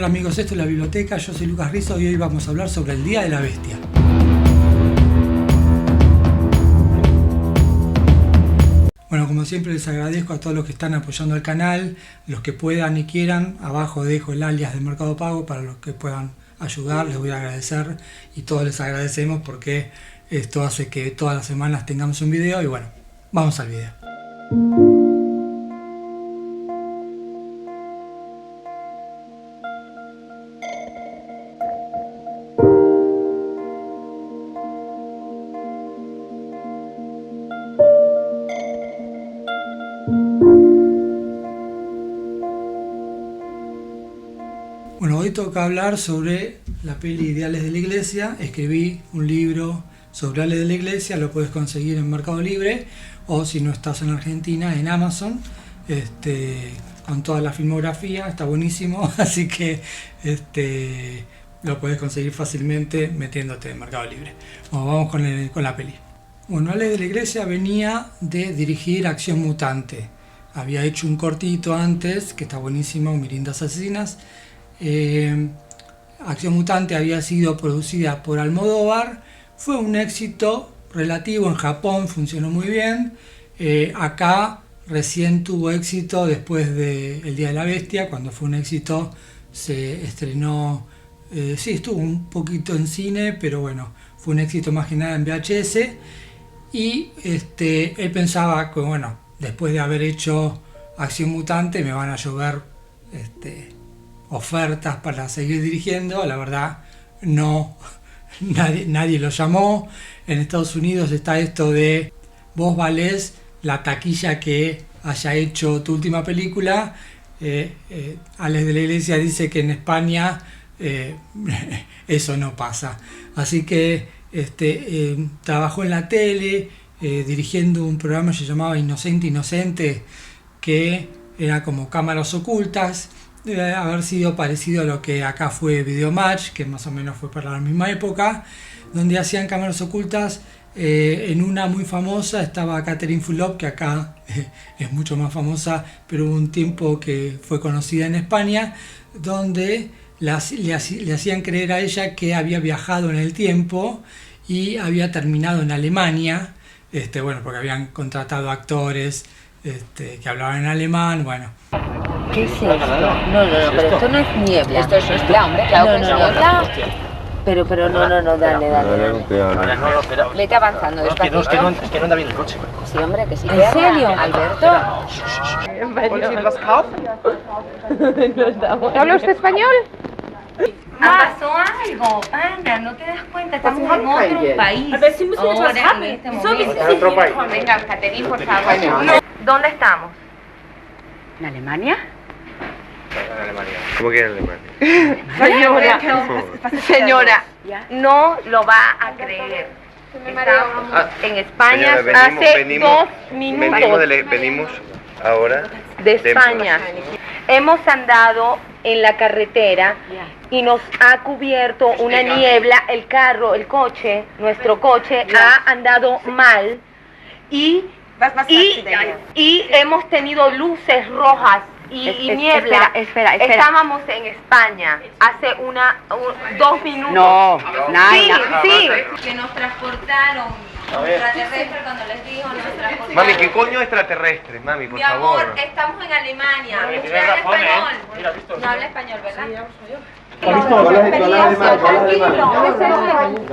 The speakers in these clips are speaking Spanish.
Hola amigos, esto es La Biblioteca, yo soy Lucas Rizzo y hoy vamos a hablar sobre el Día de la Bestia. Bueno, como siempre les agradezco a todos los que están apoyando el canal, los que puedan y quieran. Abajo dejo el alias de Mercado Pago para los que puedan ayudar, les voy a agradecer y todos les agradecemos porque esto hace que todas las semanas tengamos un video y bueno, vamos al video. Bueno, hoy toca hablar sobre la peli Ideales de la Iglesia. Escribí un libro sobre Ideales de la Iglesia, lo puedes conseguir en Mercado Libre o si no estás en Argentina en Amazon, con toda la filmografía, está buenísimo, así que lo puedes conseguir fácilmente metiéndote en Mercado Libre. Bueno, vamos con la peli. Bueno, Ideales de la Iglesia venía de dirigir Acción Mutante. Había hecho un cortito antes, que está buenísimo, Mirindas Asesinas. Acción Mutante había sido producida por Almodóvar, fue un éxito relativo en Japón, funcionó muy bien. Acá recién tuvo éxito después de El Día de la Bestia, cuando fue un éxito se estrenó, sí, estuvo un poquito en cine, pero bueno, fue un éxito más que nada en VHS. Y él pensaba que bueno, después de haber hecho Acción Mutante me van a llover ofertas para seguir dirigiendo. La verdad no, nadie lo llamó. En Estados Unidos está esto de vos valés la taquilla que haya hecho tu última película. Alex de la Iglesia dice que en España eso no pasa, así que trabajó en la tele dirigiendo un programa que se llamaba Inocente, que era como cámaras ocultas. Debe haber sido parecido a lo que acá fue Videomatch, que más o menos fue para la misma época, donde hacían cámaras ocultas. En una muy famosa estaba Catherine Fulop, que acá es mucho más famosa, pero hubo un tiempo que fue conocida en España, donde le hacían creer a ella que había viajado en el tiempo y había terminado en Alemania, bueno, porque habían contratado actores que hablaban en alemán, bueno. ¿Qué es esto? No, pero esto no es niebla. Esto es niebla, hombre, claro. No. Pero no, dale. Vete avanzando, despacito. Es que no anda bien el coche. Sí, hombre, que sí. ¿En serio? Alberto. ¿Habla usted español? Pasó algo, Ana, no te das cuenta, estamos en otro país. Ahora, en este momento. Venga, Caterine, por favor. ¿Dónde estamos? ¿En Alemania? ¿Cómo que en Alemania? Señora, no lo va a creer. Estábamos en España hace 2 minutos. Venimos ahora De España. Hemos andado en la carretera y nos ha cubierto una niebla. El carro, el coche, nuestro coche ha andado mal y hemos tenido luces rojas y niebla. Espera. Estábamos en España hace 2 minutos. No, nada. Sí. Que nos transportaron. Extraterrestre, cuando les digo, nos transportaron. Mami, ¿qué coño extraterrestre? Mami, por Mi amor, favor. estamos en Alemania. Usted habla español. No habla español, ¿verdad?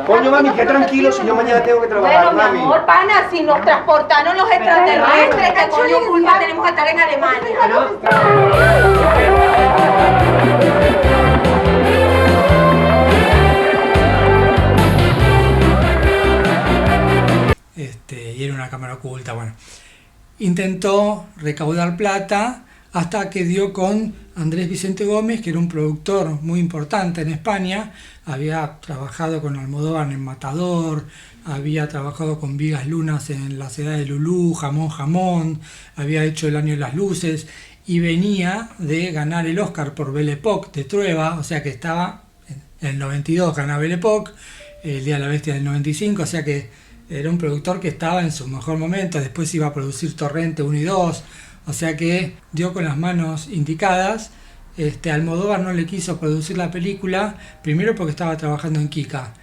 Coño, mami, qué tranquilo si yo mañana tengo que trabajar, Bueno, mami. mi amor, pana, si nos transportaron los extraterrestres, ¿qué coño culpa tenemos que estar en Alemania? Y era una cámara oculta, bueno. Intentó recaudar plata hasta que dio con Andrés Vicente Gómez, que era un productor muy importante en España. Había trabajado con Almodóvar en Matador, había trabajado con Vigas Lunas en La Ciudad de Lulú, Jamón, había hecho El Año de las Luces y venía de ganar el Oscar por Belle Époque de Trueba, o sea que estaba en el 92, ganaba Belle Époque, El Día de la Bestia del 95, o sea que era un productor que estaba en su mejor momento. Después iba a producir Torrente 1 y 2, o sea que dio con las manos indicadas Almodóvar no le quiso producir la película, primero porque estaba trabajando en Kika,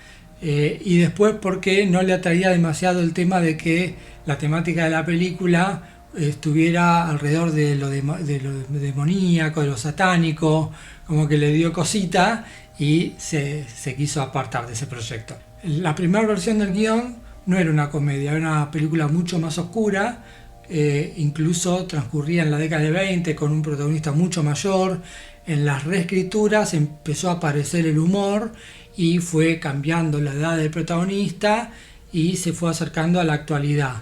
y después porque no le atraía demasiado el tema de que la temática de la película estuviera alrededor de lo demoníaco, de lo satánico, como que le dio cosita y se quiso apartar de ese proyecto. La primera versión del guión no era una comedia, era una película mucho más oscura, incluso transcurría en la década de 20 con un protagonista mucho mayor. En las reescrituras empezó a aparecer el humor y fue cambiando la edad del protagonista y se fue acercando a la actualidad.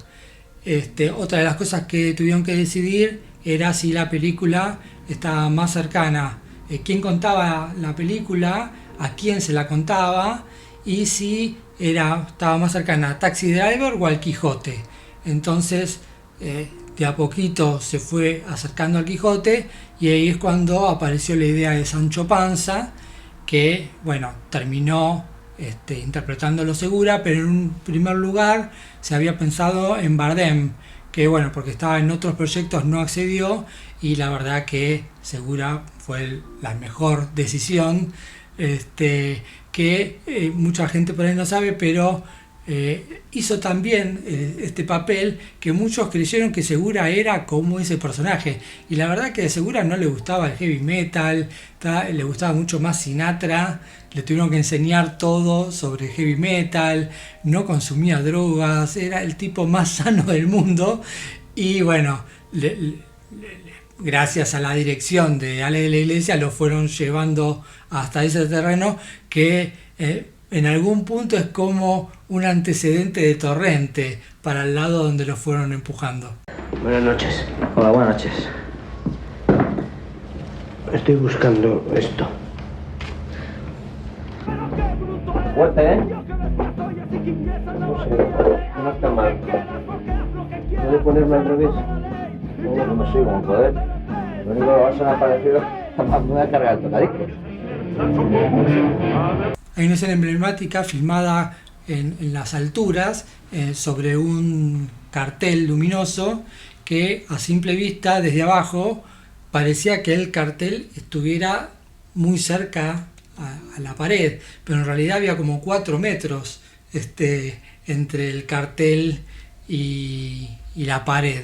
Otra de las cosas que tuvieron que decidir era si la película estaba más cercana, quién contaba la película, a quién se la contaba, y si estaba más cercana a Taxi Driver o al Quijote. Entonces de a poquito se fue acercando al Quijote, y ahí es cuando apareció la idea de Sancho Panza, que bueno, terminó interpretándolo Segura, pero en un primer lugar se había pensado en Bardem, que bueno, porque estaba en otros proyectos no accedió, y la verdad que Segura fue la mejor decisión, que mucha gente por ahí no sabe, pero hizo también este papel que muchos creyeron que Segura era como ese personaje, y la verdad que a Segura no le gustaba el heavy metal, le gustaba mucho más Sinatra, le tuvieron que enseñar todo sobre heavy metal, no consumía drogas, era el tipo más sano del mundo, y bueno, gracias a la dirección de Ale de la Iglesia lo fueron llevando hasta ese terreno que en algún punto es como un antecedente de Torrente para el lado donde lo fueron empujando. Buenas noches. Hola, buenas noches. Estoy buscando esto. Fuerte, ¿eh? No sé, no está mal. ¿Puedes ponerme al revés? No, no soy como poder. Lo único que va a sonar parecido a me voy a cargar el tocadiscos. Hay una escena emblemática filmada en las alturas sobre un cartel luminoso que a simple vista desde abajo parecía que el cartel estuviera muy cerca a la pared, pero en realidad había como 4 metros entre el cartel y la pared.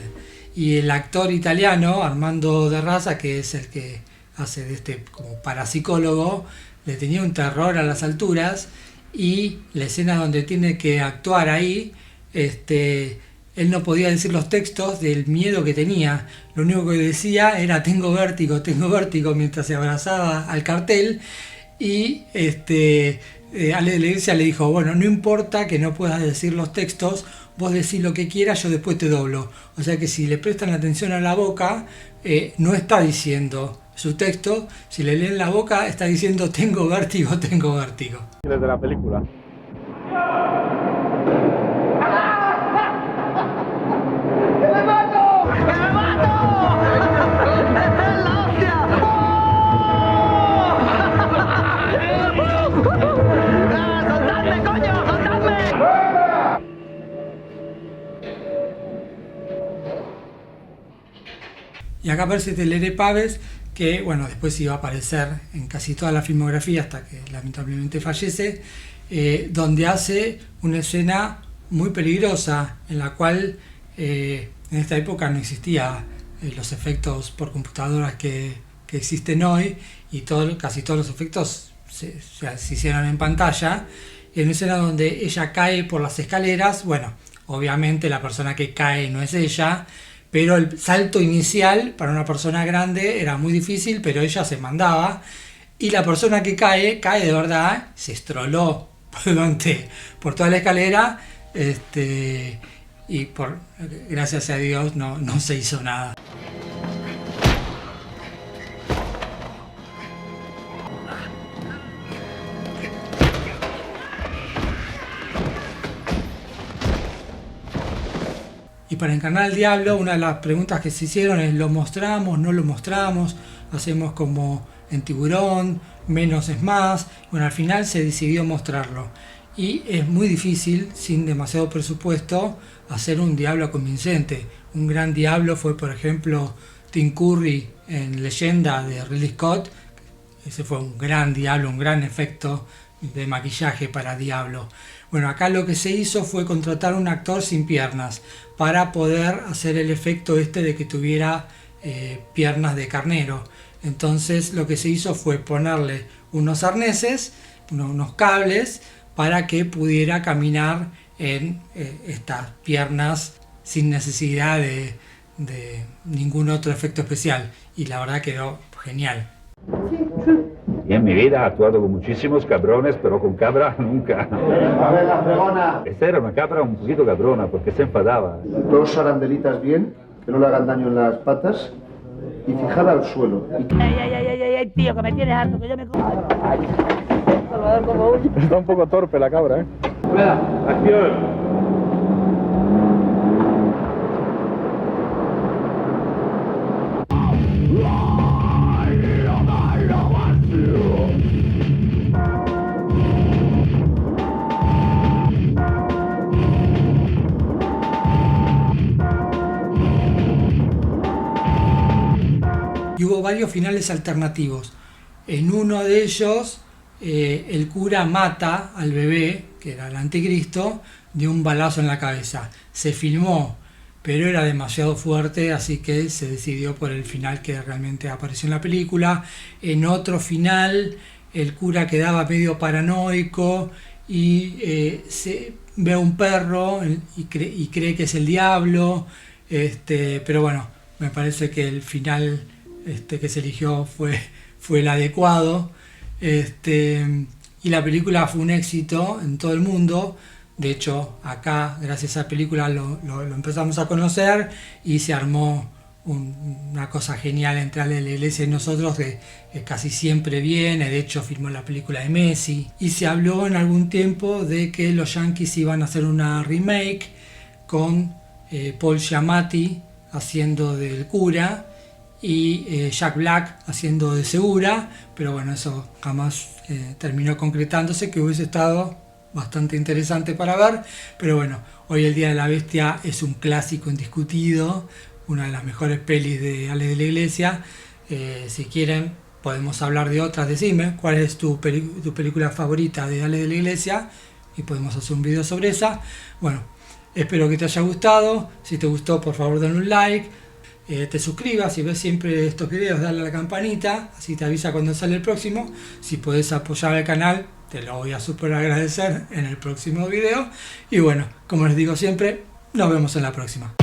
Y el actor italiano Armando De Raza, que es el que hace de como parapsicólogo, le tenía un terror a las alturas, y la escena donde tiene que actuar ahí, él no podía decir los textos del miedo que tenía. Lo único que decía era tengo vértigo, mientras se abrazaba al cartel, y Ale de la Iglesia le dijo, bueno, no importa que no puedas decir los textos, vos decís lo que quieras, yo después te doblo. O sea que si le prestan atención a la boca, no está diciendo su texto, si le leen la boca está diciendo tengo vértigo. Desde la película. Y acá aparece Teleré Pávez, que bueno, después iba a aparecer en casi toda la filmografía hasta que lamentablemente fallece, donde hace una escena muy peligrosa en la cual en esta época no existían los efectos por computadoras que existen hoy, y casi todos los efectos se hicieron en pantalla. En una escena donde ella cae por las escaleras, bueno, obviamente la persona que cae no es ella, pero el salto inicial para una persona grande era muy difícil, pero ella se mandaba, y la persona que cae de verdad, se estroló por toda la escalera, y gracias a Dios no se hizo nada. Y para encarnar al diablo, una de las preguntas que se hicieron es: ¿lo mostramos? ¿No lo mostramos? ¿Hacemos como en Tiburón? ¿Menos es más? Bueno, al final se decidió mostrarlo. Y es muy difícil, sin demasiado presupuesto, hacer un diablo convincente. Un gran diablo fue, por ejemplo, Tim Curry en Leyenda de Ridley Scott. Ese fue un gran Diablo, un gran efecto de maquillaje para Diablo. Bueno, acá lo que se hizo fue contratar a un actor sin piernas para poder hacer el efecto este de que tuviera piernas de carnero. Entonces lo que se hizo fue ponerle unos arneses, unos cables, para que pudiera caminar en estas piernas sin necesidad de ningún otro efecto especial. Y la verdad quedó genial. Y en mi vida he actuado con muchísimos cabrones, pero con cabra nunca. A ver, la fregona. Esta era una cabra un poquito cabrona, porque se enfadaba. 2 arandelitas bien, que no le hagan daño en las patas. Y fijada al suelo. Ay, tío, que me tienes harto, que yo me... Salvador, como huye. Está un poco torpe la cabra, ¿eh? ¡Acción! Y hubo varios finales alternativos. En uno de ellos, el cura mata al bebé, que era el anticristo, de un balazo en la cabeza. Se filmó, pero era demasiado fuerte, así que se decidió por el final que realmente apareció en la película. En otro final, el cura quedaba medio paranoico y se ve a un perro y cree que es el diablo. Pero bueno, me parece que el final que se eligió fue el adecuado. Y la película fue un éxito en todo el mundo. De hecho, acá, gracias a esa película, lo empezamos a conocer y se armó una cosa genial entre Ale de la Iglesia y nosotros, que casi siempre viene. De hecho, filmó la película de Messi. Y se habló en algún tiempo de que los Yankees iban a hacer una remake con Paul Giamatti haciendo del cura y Jack Black haciendo de Segura, pero bueno, eso jamás terminó concretándose, que hubiese estado bastante interesante para ver. Pero bueno, hoy El Día de la Bestia es un clásico indiscutido, una de las mejores pelis de Ale de la Iglesia. Si quieren podemos hablar de otras. Decime cuál es tu película favorita de Ale de la Iglesia y podemos hacer un video sobre esa. Bueno, espero que te haya gustado. Si te gustó, por favor dale un like. Te suscribas, si ves siempre estos videos, dale a la campanita, así te avisa cuando sale el próximo. Si podés apoyar al canal, te lo voy a súper agradecer en el próximo video. Y bueno, como les digo siempre, nos vemos en la próxima.